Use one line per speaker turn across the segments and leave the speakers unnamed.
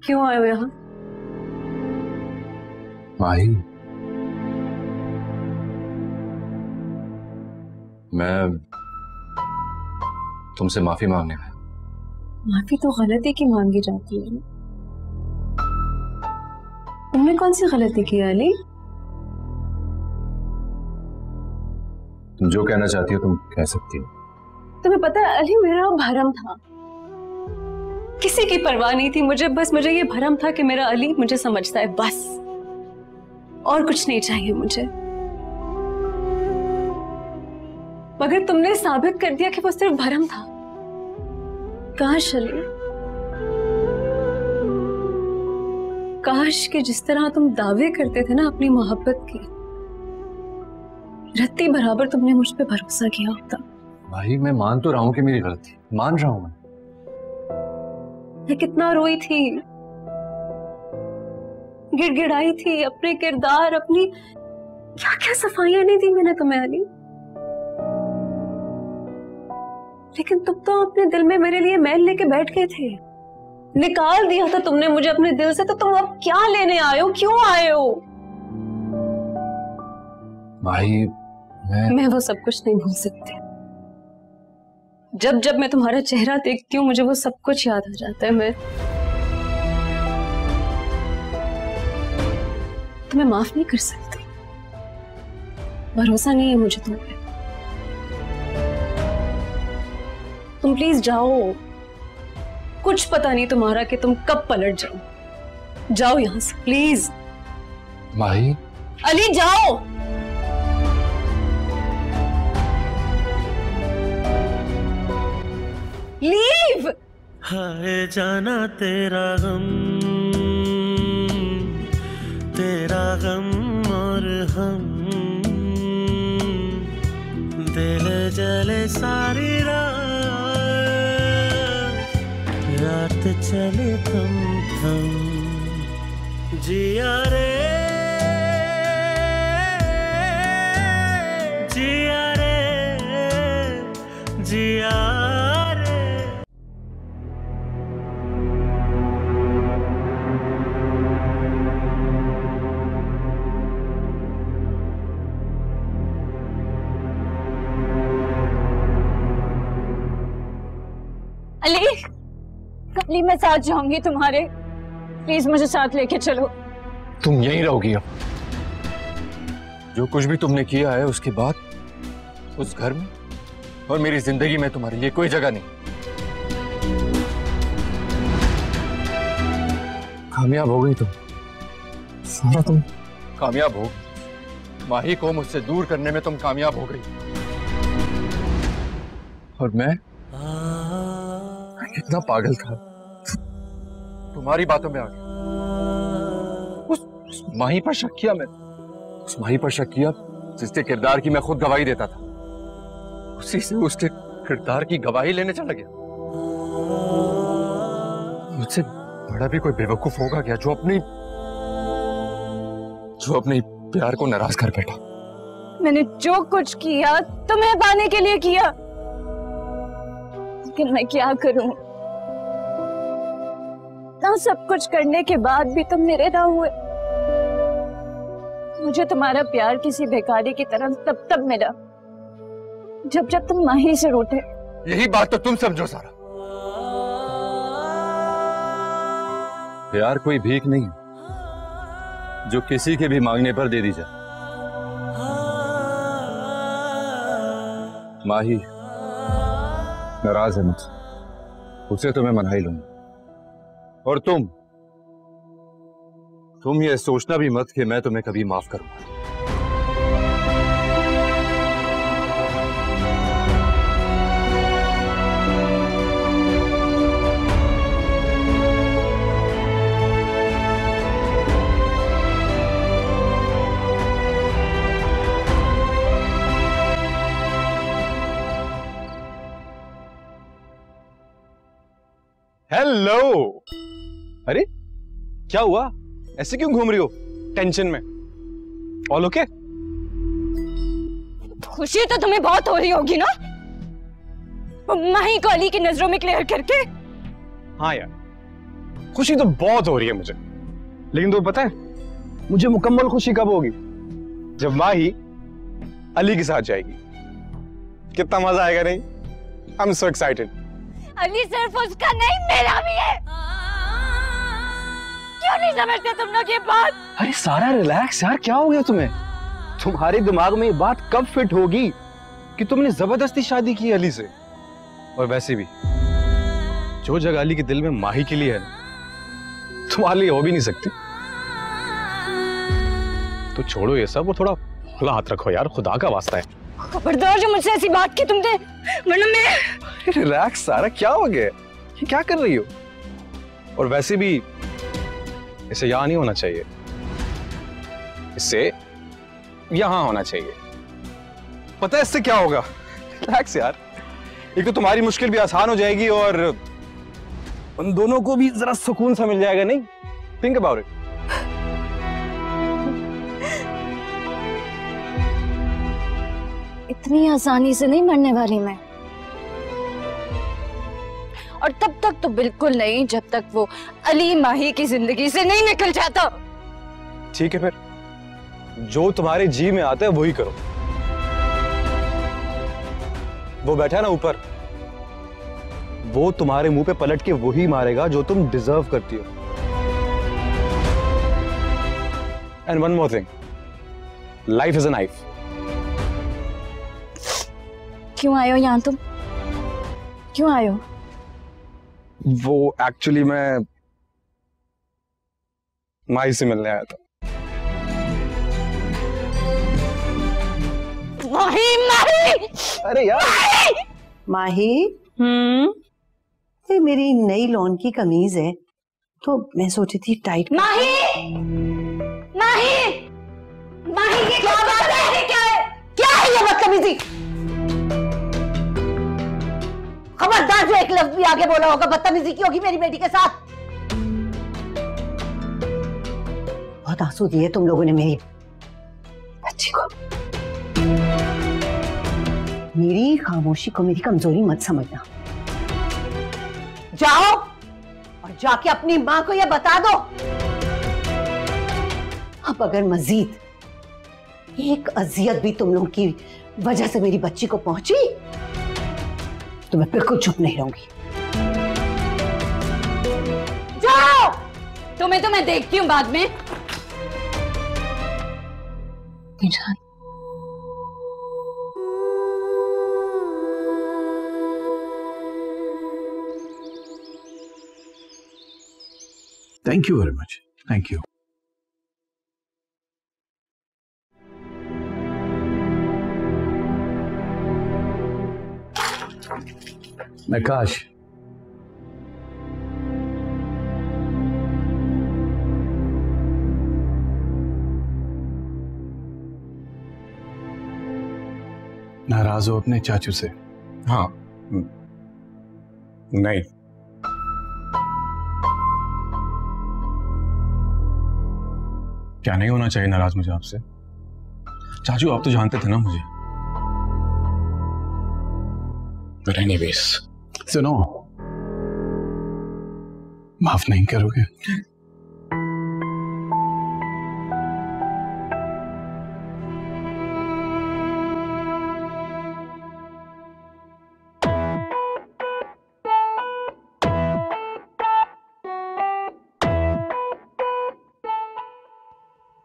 क्यों आए हो यहाँ?
माही, मैं तुमसे माफी मांगने आया।
माफी तो गलती की मांगी जाती है। तुमने कौन सी गलती की अली?
तुम जो कहना चाहती हो तुम कह सकती हो।
तुम्हें पता है अली, मेरा भरम था, किसी की परवाह नहीं थी मुझे, बस मुझे ये भरम था कि मेरा अली मुझे समझता है, बस और कुछ नहीं चाहिए मुझे। मगर तुमने साबित कर दिया कि वो सिर्फ भरम था। काश अली, काश कि जिस तरह तुम दावे करते थे ना अपनी मोहब्बत की, रत्ती बराबर तुमने मुझ पे भरोसा किया होता।
भाई मैं मान तो रहा हूँ कि मेरी गलती, मान रहा हूँ
मैं कितना रोई थी, गिड़गिड़ाई थी, अपने किरदार, अपनी क्या क्या सफाइयां नहीं दी मैंने तुम्हें अली। लेकिन तुम तो अपने दिल में मेरे लिए मैल लेके बैठ गए थे, निकाल दिया था तुमने मुझे अपने दिल से, तो तुम अब क्या लेने आए हो, क्यों आए हो?
भाई
मैं वो सब कुछ नहीं भूल सकती। जब जब मैं तुम्हारा चेहरा देखती हूँ मुझे वो सब कुछ याद आ जाता है। मैं तुम्हें माफ नहीं कर सकती, भरोसा नहीं है मुझे तुम पे। तुम प्लीज जाओ, कुछ पता नहीं तुम्हारा कि तुम कब पलट जाओ। जाओ यहां से प्लीज।
माही,
अली जाओ। लीव।
हाय जाना तेरा गम और हम, दिल जले सारी रात चले थम जिया रे जिया रे जिया रे।
अली, अली मैं साथ जाऊंगी तुम्हारे, प्लीज मुझे साथ लेके चलो।
तुम यहीं रहोगी अब। जो कुछ भी तुमने किया है उसके बाद उस घर में और मेरी जिंदगी में तुम्हारे लिए कोई जगह नहीं। कामयाब हो गई तुम, सारा तुम कामयाब हो। माही को मुझसे दूर करने में तुम कामयाब हो गई, और मैं कितना पागल था, तुम्हारी बातों में आ गया। उस माही पर शक किया मैंने, उस माही पर शक किया जिसके किरदार की मैं खुद गवाही देता था। उसी से उसके किरदार की गवाही लेने चला गया। मुझसे बड़ा भी कोई बेवकूफ होगा क्या जो अपने प्यार को नाराज कर बैठा।
मैंने जो कुछ किया तुम्हें पाने के लिए किया, लेकिन मैं क्या करूं, ना सब कुछ करने के बाद भी तुम मेरे ना हुए। मुझे तुम्हारा प्यार किसी भिखारी की तरह तब मिला जब तुम माही से रूठे।
यही बात तो तुम समझो सारा। प्यार कोई भीख नहीं जो किसी के भी मांगने पर दे दी जाए। माही नाराज है मुझसे, उसे तो मैं मना ही लूंगा। और तुम ये सोचना भी मत कि मैं तुम्हें कभी माफ करूंगा।
हेलो। अरे क्या हुआ, ऐसे क्यों घूम रही हो टेंशन में? All okay?
खुशी तो तुम्हें बहुत हो रही होगी ना, माही को अली की नजरों में क्लियर करके।
हाँ यार, खुशी तो बहुत हो रही है मुझे, लेकिन तुम्हें पता है मुझे मुकम्मल खुशी कब होगी? जब माही अली के साथ जाएगी। कितना मजा आएगा नहीं? I am so excited.
Ali सिर्फ उसका नहीं, मेरा भी है। क्यों नहीं समझते तुम लोग ये बात?
अरे सारा रिलैक्स यार, क्या हो गया तुम्हें? तुम्हारे दिमाग में ये बात कब फिट होगी कि तुमने जबरदस्ती शादी की अली से? और वैसे भी जो जगह अली के दिल में माही के लिए है ना, तुम्हारे लिए हो भी नहीं सकती। तो छोड़ो ये सब और थोड़ा खुला हाथ रखो यार, खुदा का वास्ता है।
खबरदार जो मुझसे ऐसी बात की तुमने, वरना मैं।
रिलैक्स सारा, क्या हो गया? ये क्या कर रही हो? और वैसे भी इसे यहां नहीं होना चाहिए, इससे यहां होना चाहिए। पता है इससे क्या होगा? रिलैक्स यार, एक तो तुम्हारी मुश्किल भी आसान हो जाएगी और उन दोनों को भी जरा सुकून सा मिल जाएगा। नहीं, थिंक अबाउट इट।
इतनी आसानी से नहीं मरने वाली मैं, और तब तक तो बिल्कुल नहीं जब तक वो अली माही की जिंदगी से नहीं निकल जाता।
ठीक है, फिर जो तुम्हारे जी में आता है वही करो। वो बैठा है ना ऊपर, वो तुम्हारे मुंह पे पलट के वही मारेगा जो तुम डिजर्व करती हो। And one more thing, life is a knife.
क्यों आए हो यहाँ तुम? क्यों आए हो?
वो एक्चुअली मैं माही से मिलने आया था।
माही, माही!
अरे यार,
माही, ये मेरी नई लॉन की कमीज है, तो मैं सोची थी टाइट।
माही! माही! माही, ये क्या बात है? क्या है ये बदतमीजी? खबरदार जो एक लफ्ज भी आगे बोला होगा, बदतमीजी की होगी मेरी बेटी के साथ।
बहुत आंसू दिए तुम लोगों ने मेरी बच्ची को। मेरी खामोशी को मेरी कमजोरी मत समझना। जाओ और जाके अपनी मां को यह बता दो। अब अगर मजीद एक अजियत भी तुम लोगों की वजह से मेरी बच्ची को पहुंची तो मैं बिल्कुल चुप नहीं रहूंगी।
जाओ, तुम्हें तो मैं देखती हूँ बाद में।
Thank you very much. Thank you. Nakash. नाराज हो अपने चाचू से?
हाँ, नहीं। क्या नहीं होना चाहिए नाराज मुझे आपसे? चाचू आप तो जानते थे ना मुझे। But anyways,
सुनो, माफ नहीं करोगे?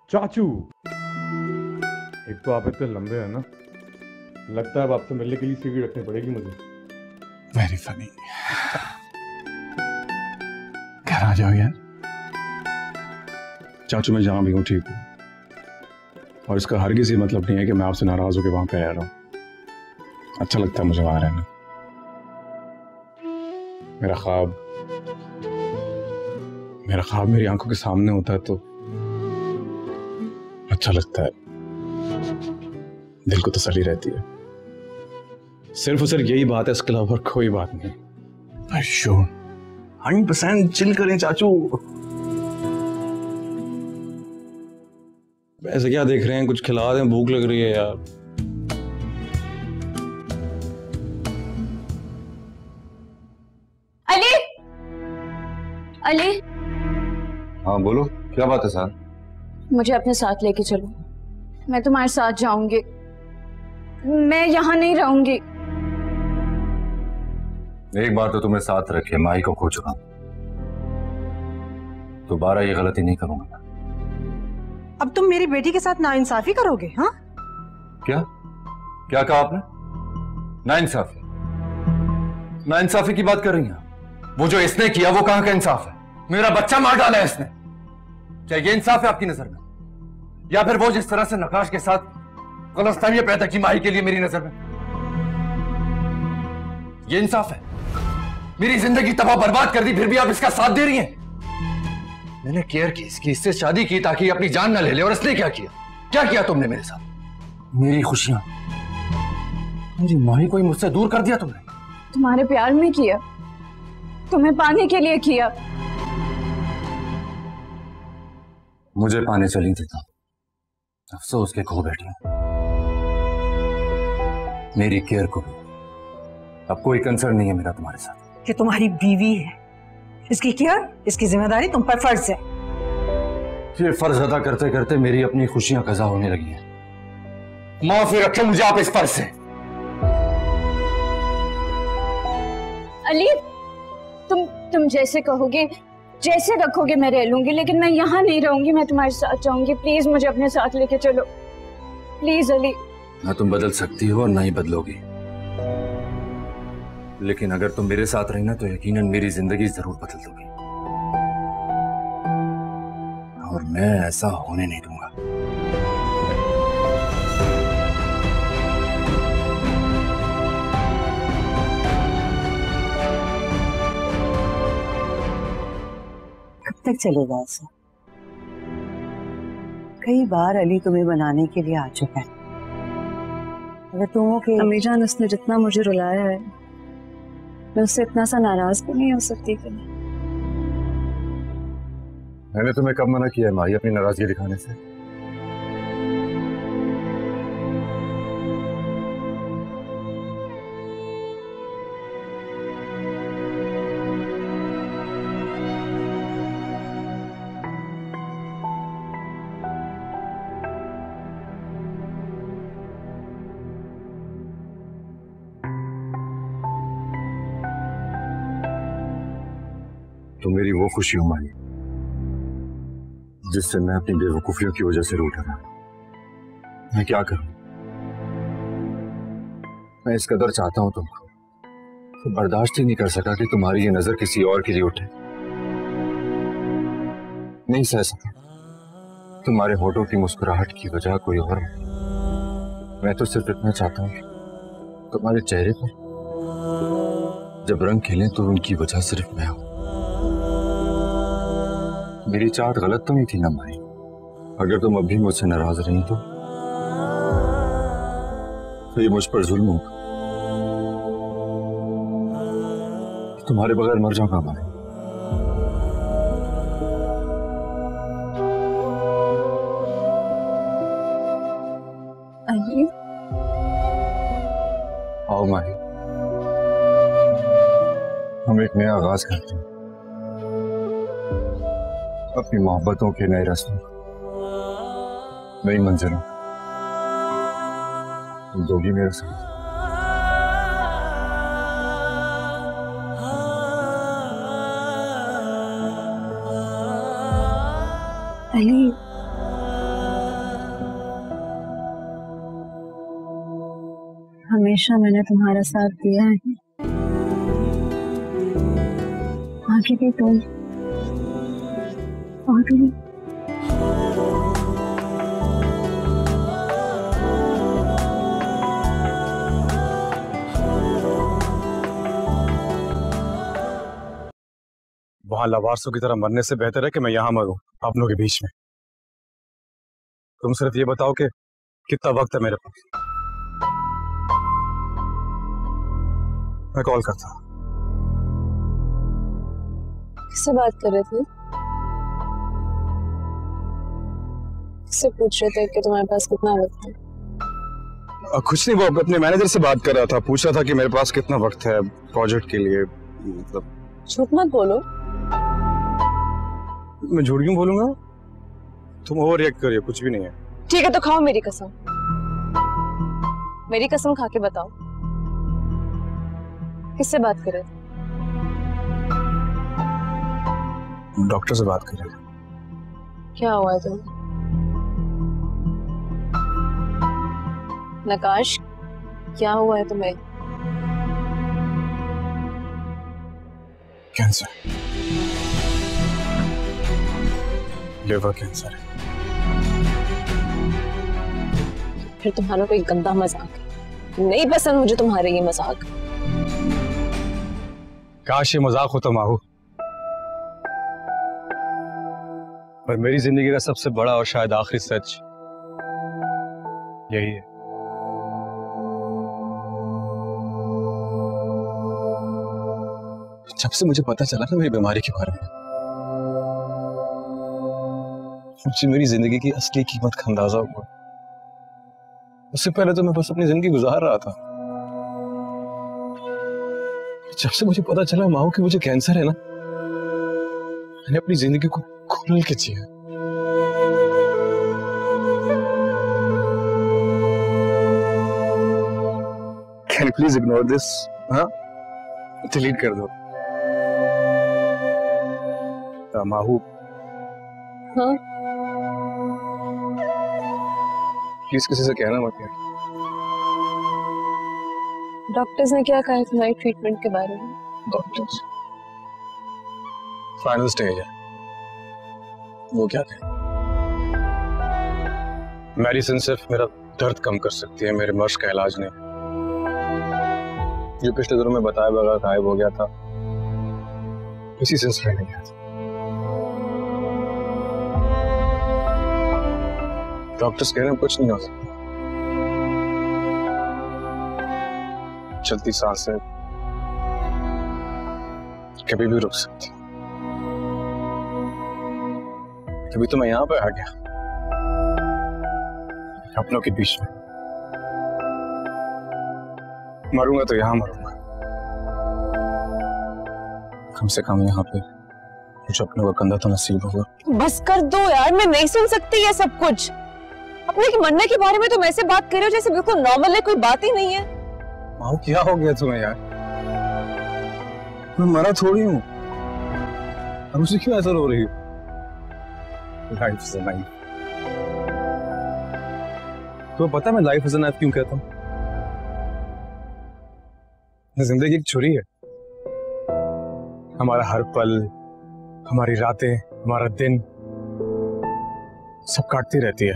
चाचू, एक तो आप इतने लंबे हैं ना, लगता है अब आपसे मिलने के लिए सीढ़ी रखनी पड़ेगी मुझे।
Very funny. घर आ जाओ यार।
चाचू मैं जहां भी हूं ठीक हूं, और इसका हरगिज़ ये मतलब नहीं है कि मैं आपसे नाराज होकर वहां पे रह रहा हूं। अच्छा लगता है मुझे वहां रहना। मेरा ख्वाब मेरी आंखों के सामने होता है तो अच्छा लगता है, दिल को तसल्ली रहती है। सिर्फ और सिर्फ यही बात है, इसके अलावा कोई बात नहीं।
श्योर
100% चिल करें चाचू। ऐसे क्या देख रहे हैं, कुछ खिला दें, भूख लग रही है यार।
अली, अली,
हाँ बोलो, क्या बात है सर?
मुझे अपने साथ लेके चलो। मैं तुम्हारे साथ जाऊंगी, मैं यहाँ नहीं रहूंगी।
एक बार तो तुम्हें साथ रखे माई को खो चुका, दोबारा ये गलती नहीं करूंगा।
अब तुम मेरी बेटी के साथ नाइंसाफी करोगे? हाँ,
क्या क्या कहा आपने? नाइंसाफी? नाइंसाफी की बात कर रही हैं? वो जो इसने किया वो कहां का इंसाफ है? मेरा बच्चा मार डाला है इसने, क्या ये इंसाफ है आपकी नजर में? या फिर वो जिस तरह से नकाश के साथ गलतफहमियां पैदा की माही के लिए मेरी नजर में, ये इंसाफ है? मेरी जिंदगी तबाह बर्बाद कर दी, फिर भी आप इसका साथ दे रही हैं। मैंने केयर की इसकी, इससे शादी की ताकि अपनी जान ना ले ले, और इसने क्या किया? क्या किया तुमने मेरे साथ? मेरी खुशियां, मेरी माही को ही मुझसे दूर कर दिया तुमने।
तुम्हारे प्यार में किया, तुम्हें पाने के लिए किया।
मुझे पाने चली थी तो अफसोस के खो बैठी हूं। मेरी केयर को अब कोई कंसर्न नहीं है मेरा तुम्हारे साथ।
ये तुम्हारी बीवी है, इसकी केयर, इसकी जिम्मेदारी तुम पर फर्ज है।
ये फर्ज अदा करते करते मेरी अपनी खुशियां कज़ा होने लगी हैं। माफी रखे मुझे आप इस फर्ज से।
अली, तुम जैसे कहोगे, जैसे रखोगे मैं रह लूंगी, लेकिन मैं यहाँ नहीं रहूंगी, मैं तुम्हारे साथ जाऊंगी। प्लीज मुझे अपने साथ लेके चलो, प्लीज अली।
ना तुम बदल सकती हो और ना ही बदलोगी, लेकिन अगर तुम मेरे साथ रही ना तो यकीनन मेरी जिंदगी जरूर बदल दोगी, और मैं ऐसा होने नहीं दूंगा।
कब तक चलेगा ऐसा? कई बार अली तुम्हें बनाने के लिए आ चुका है। अगर तुम हो कि
अम्मी जान, उसने जितना मुझे रुलाया है मैं उससे इतना सा नाराज भी नहीं हो सकती। कि
मैंने तुम्हें कब मना किया है माही अपनी नाराजगी दिखाने से? तो मेरी वो खुशी हो माही जिससे मैं अपनी बेवकूफियों की वजह से रूठ रहा। मैं क्या करूं? मैं इस कदर चाहता हूं तुमको, तो बर्दाश्त ही नहीं कर सका कि तुम्हारी ये नजर किसी और के लिए उठे। नहीं सह सका तुम्हारे होठों की मुस्कुराहट की वजह कोई और। मैं तो सिर्फ इतना चाहता हूं कि तुम्हारे चेहरे पर जब रंग खिले तो उनकी वजह सिर्फ मैं हूं। मेरी चाहत गलत तो नहीं थी ना माही? अगर तुम अभी मुझसे नाराज रही तो ये मुझ पर जुल्म होगा। तुम्हारे बगैर मर जाऊंगा माही।
अली,
आओ माही, हम एक नया आगाज करते हैं, अपनी मोहब्बतों के नए रास्तों, नई मंजिलों। तुम दोगी मेरे साथ?
अली, हमेशा मैंने तुम्हारा साथ दिया है, आगे भी तुम।
वहां लवारसों की तरह मरने से बेहतर है कि मैं यहां मरूं, अपनों के बीच में। तुम सिर्फ ये बताओ कि कितना वक्त है मेरे पास। मैं कॉल करता हूं।
किससे बात कर रहे थे? किससे पूछ रहे थे कि तुम्हारे पास कितना वक्त है?
कुछ नहीं, वो अपने मैनेजर से बात कर रहा था, पूछ रहा था कि मेरे पास कितना वक्त है प्रोजेक्ट के लिए। मतलब
झूठ मत बोलो,
मैं झूठ क्यों बोलूंगा? तुम ओवर रिएक्ट कर रही हो, कुछ भी नहीं है।
ठीक है तो खाओ मेरी कसम, मेरी कसम खा के बताओ किससे बात कर रहे थे?
डॉक्टर से बात कर रहे थे।
क्या हुआ है तुम्हें? नकाश क्या हुआ है तुम्हें?
कैंसर, लिवर कैंसर है।
फिर तुम्हारा कोई गंदा मजाक है, नहीं पसंद मुझे तुम्हारे ये मजाक।
काश ये मजाक होता माहू, पर मेरी जिंदगी का सबसे बड़ा और शायद आखिरी सच यही है। जब से मुझे पता चला ना मेरी बीमारी के बारे में, मुझे मेरी जिंदगी की असली कीमत का अंदाजा हुआ। उससे पहले तो मैं बस अपनी जिंदगी गुजार रहा था। जब से मुझे पता चला माओ कि मुझे कैंसर है ना, मैंने अपनी जिंदगी को खुल के जिया। Can you please ignore this? हाँ, डिलीट कर दो। माहू,
हाँ
प्लीज किसी से कहना मत यार।
डॉक्टर्स ने क्या कहा तुम्हारी ट्रीटमेंट के बारे में?
डॉक्टर्स फाइनल स्टेज है, वो क्या कहें? मेडिसिन सिर्फ मेरा दर्द कम कर सकती है, मेरे मर्ज का इलाज नहीं। जो पिछले दिनों में बताया बगैर गायब हो गया था, किसी सिलसिले नहीं गया था। डॉक्टर्स कह रहे हैं कुछ नहीं हो सकता। चलती सांसें कभी भी रुक सकती। तभी तो मैं यहां पे आ गया, अपनों के बीच में। मरूंगा तो यहां मरूंगा, कम से कम यहाँ पे कुछ अपनों का कंधा तो नसीब होगा।
बस कर दो यार, मैं नहीं सुन सकती ये सब कुछ। अपने के मरने के बारे में तुम ऐसे बात कर रहे हो जैसे बिल्कुल नॉर्मल है, कोई बात ही नहीं है।
माँ क्या हो गया तुम्हें यार? मैं मरा थोड़ी हूँ, अब उसे क्यों ऐसा रो रही हो? Life is a knife. तो पता है मैं लाइफ इज अ नाइफ क्यों कहता हूँ? जिंदगी एक छुरी है, हमारा हर पल, हमारी रातें, हमारा दिन सब काटती रहती है।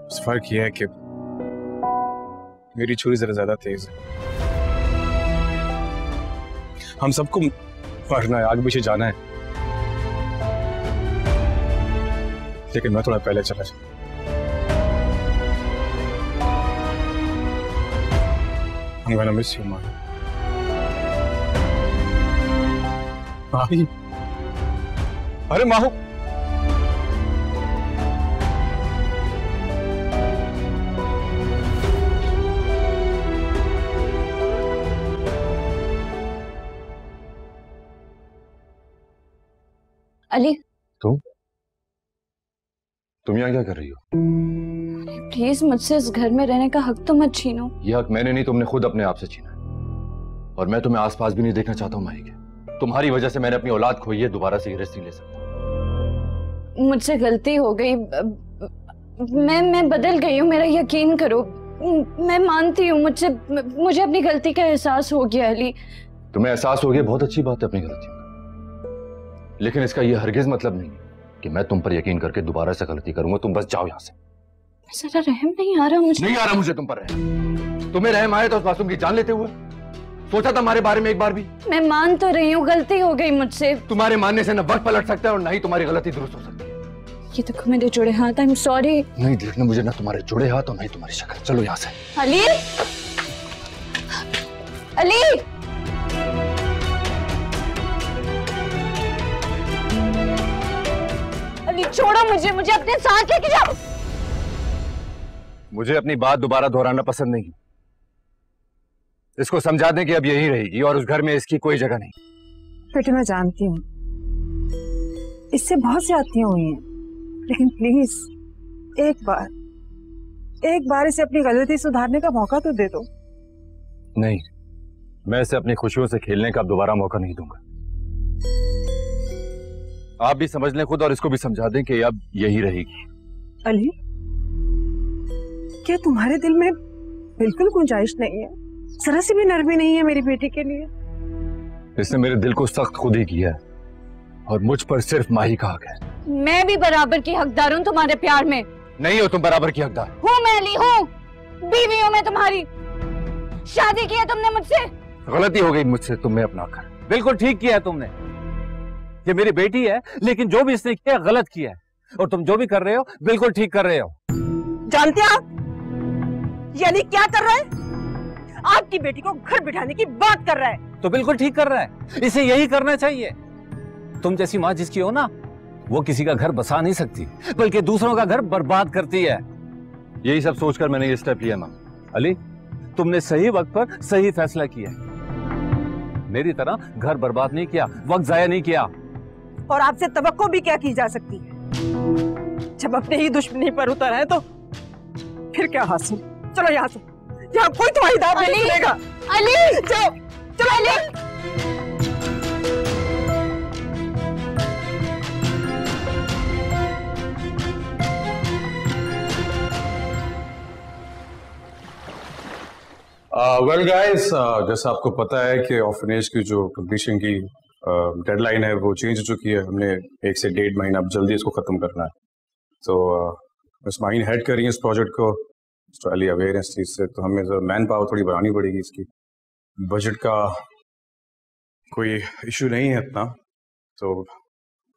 बस फर्क यह है कि मेरी छुरी जरा ज्यादा तेज है। हम सबको मरना है, आग पीछे जाना है, लेकिन मैं थोड़ा पहले चला जाऊं। I'm gonna miss you, Mom. माही, अरे माहू,
अली,
तुम यहाँ क्या कर रही हो?
प्लीज मुझसे इस घर में रहने का हक तो मत छीनो।
यह हक मैंने नहीं, तुमने खुद अपने आप से छीना। और मैं तुम्हें आसपास भी नहीं देखना चाहता हूँ माही के। तुम्हारी वजह से मैंने अपनी औलाद खोई है, दोबारा से रिस्क नहीं ले सकता।
मुझसे गलती हो गई, मैं बदल गई हूँ, मेरा यकीन करो। मैं मानती हूँ, मुझे अपनी गलती का एहसास हो गया। अली,
तुम्हें एहसास हो गया, बहुत अच्छी बात है अपनी गलती का, लेकिन इसका यह हरगिज मतलब नहीं है कि मैं तुम पर यकीन करके दोबारा से गलती करूंगा। तुम बस जाओ यहाँ से।
जरा रहम नहीं आ रहा मुझे।
नहीं आ रहा मुझे तुम पर रहम। तुम्हें रहम आया तो उस मासूम की जान लेते हुए? सोचा था हमारे बारे में एक बार भी?
मैं मान तो रही हूँ, गलती हो गई मुझसे।
तुम्हारे मानने से न वक्त पलट सकता है और न ही तुम्हारी गलती दुरुस्त हो सकती है।
ये देखो मेरे जुड़े हाथ, आई एम सॉरी।
नहीं देखना मुझे ना तुम्हारे जुड़े हाथ और नहीं तुम्हारी शक्ल। चलो यहाँ से।
अली, अली, अली छोड़ो मुझे अपने साथ लेके जाओ।
मुझे अपनी बात दोबारा दोहराना पसंद नहीं। इसको समझा दें कि अब यही रहेगी और उस घर में इसकी कोई जगह नहीं।
बेटे मैं जानती हूँ इससे बहुत ज्यादतियां हुई हैं, लेकिन प्लीज एक बार इसे अपनी गलती सुधारने का मौका तो दे दो।
नहीं, मैं इसे अपनी खुशियों से खेलने का दोबारा मौका नहीं दूंगा। आप भी समझ लें खुद और इसको भी समझा दें कि अब यही रहेगी।
अली, क्या तुम्हारे दिल में बिल्कुल गुंजाइश नहीं है, जरा सी भी नरमी नहीं है मेरी बेटी के लिए?
इसने मेरे दिल को सख्त खुद ही किया है और मुझ पर सिर्फ माही का हक है।
मैं भी बराबर की हकदार हूँ तुम्हारे प्यार में।
नहीं हो तुम बराबर की हकदार।
हूँ मैं अली, हूँ बीवी हूँ मैं तुम्हारी। शादी की है तुमने मुझसे।
गलती हो गई मुझसे तुम्हें अपना कर।
बिल्कुल ठीक किया है तुमने। ये मेरी बेटी है, लेकिन जो भी इसने किया गलत किया है, और तुम जो भी कर रहे हो बिल्कुल ठीक कर रहे हो।
जानते हैं आप यानी क्या कर रहा है? आपकी बेटी को घर बिठाने की बात कर रहा है।
तो बिल्कुल ठीक कर रहा है, इसे यही करना चाहिए। तुम जैसी माँ जिसकी हो ना, वो किसी का घर बसा नहीं सकती, बल्कि दूसरों का घर बर्बाद करती है।
यही सब सोचकर मैंने ये स्टेप लिया। मां
अली, तुमने सही वक्त पर सही फैसला किया। मेरी तरह घर बर्बाद नहीं किया, वक्त जाया नहीं किया।
और आपसे तवक्को भी क्या की जा सकती है? जब अपने ही दुश्मनी पर उतर है तो फिर क्या हासिल? चलो यहाँ से, यहाँ कोई तुम्हारी दाद नहीं सुनेगा।
अली,
चलो चलो
अली।
वेल गाइस, जैसा आपको पता है कि ऑर्फनेज की जो कंप्लीशन की डेडलाइन है वो चेंज हो चुकी है। हमने 1 से 1.5 महीना अब जल्दी इसको खत्म करना है। तो मिस माइन हेड कर रही है इस प्रोजेक्ट को, तो अली अवेयर है इस चीज से। तो हमें मैन पावर थोड़ी बढ़ानी पड़ेगी इसकी। बजट का कोई इशू नहीं है इतना, तो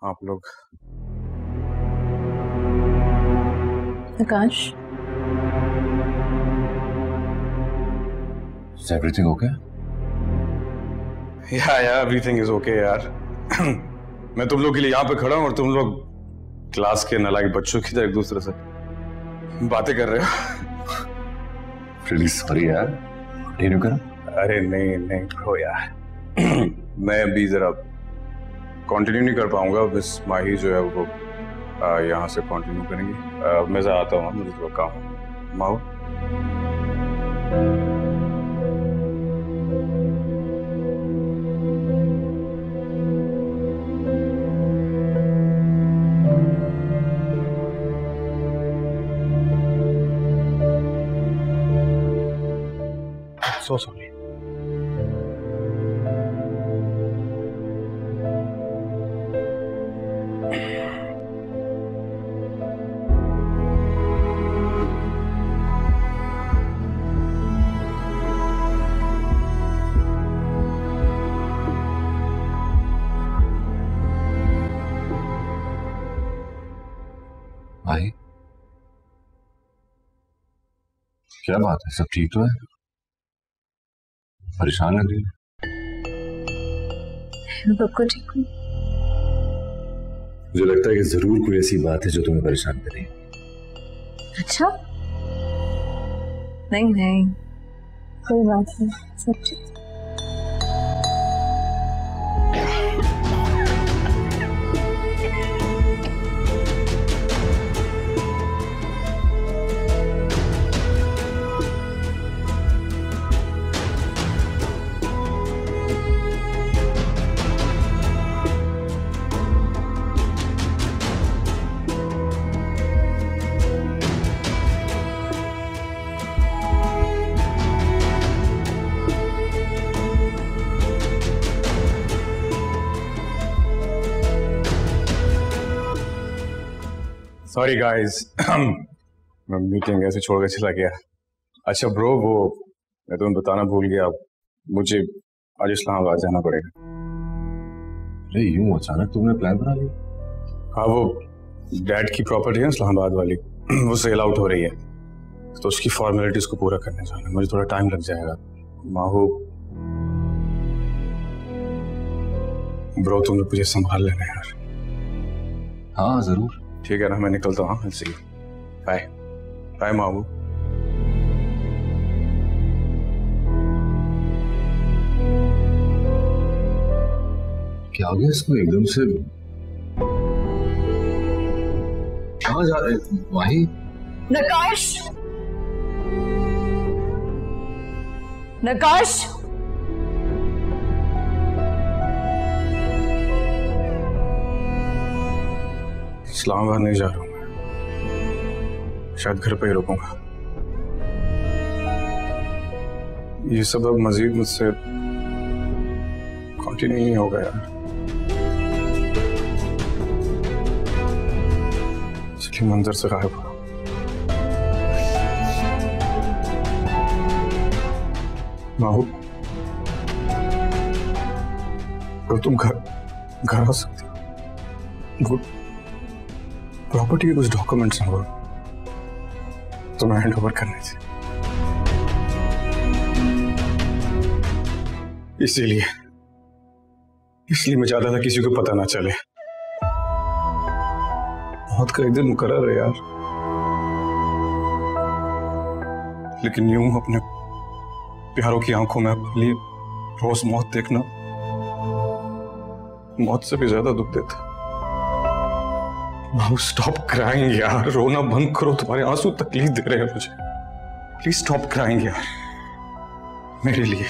आप लोग।
आकाश,
Is everything okay?
या एवरीथिंग इज ओके यार। मैं तुम लोग के लिए यहाँ पे खड़ा हूँ और तुम लोग क्लास के नालायक बच्चों की तरह एक दूसरे से बातें कर रहे हो।
Really sorry यार, continue करो।
अरे नहीं नहीं ब्रो यार, मैं अभी जरा कंटिन्यू नहीं कर पाऊंगा। मिस माही जो है वो यहाँ से कंटिन्यू करेंगी। मैं जरा आता हूँ, मुझे थोड़ा काम है। माहू,
So sorry.
भाई क्या बात है, सब ठीक तो है? परेशान लग रही है।
बिल्कुल ठीक हूँ।
मुझे लगता है कि जरूर कोई ऐसी बात है जो तुम्हें परेशान करे।
अच्छा, नहीं नहीं, कोई बात नहीं, सब ठीक।
सॉरी गाइस, मैं मीटिंग ऐसे छोड़ के चला गया। अच्छा ब्रो, वो मैं तुम्हें बताना भूल गया, मुझे आज इस्लामाबाद जाना पड़ेगा।
अरे यूं अचानक तुमने प्लान बना लिया?
हाँ, वो डैड की प्रॉपर्टी है इस्लामाबाद वाली, वो सेल आउट हो रही है, तो उसकी फॉर्मेलिटीज को पूरा करने जाना है। मुझे थोड़ा टाइम लग जाएगा। माहू ब्रो, तुम मुझे संभाल लेना यार।
हाँ जरूर।
ठीक है ना, मैं निकलता हूँ। बाय बाय मामू।
क्या हो गया इसको एकदम से? कहाँ जा रहे माही?
नकाश, नकाश,
इस्लामाबाद नहीं जा रहा हूँ मैं, शायद घर पे ही रुकूंगा। ये सब अब मजीद मुझसे कंटिन्यू नहीं होगा यार, इसलिए मंजर से गायब हो। माहू, तो तुम घर आ सकते हो। प्रॉपर्टी के कुछ डॉक्यूमेंट्स हैं वो तुम्हें हैंड ओवर करने थे, इसीलिए मैं चाहता था किसी को पता ना चले। मौत का एक दिन मुकर्रर है यार, लेकिन यूं अपने प्यारों की आंखों में अपने लिए रोज मौत देखना मौत से भी ज्यादा दुख देता। नाउ स्टॉप क्राइंग यार, रोना बंद करो, तुम्हारे आंसू तकलीफ दे रहे हैं मुझे। प्लीज स्टॉप क्राइंग यार, मेरे लिए।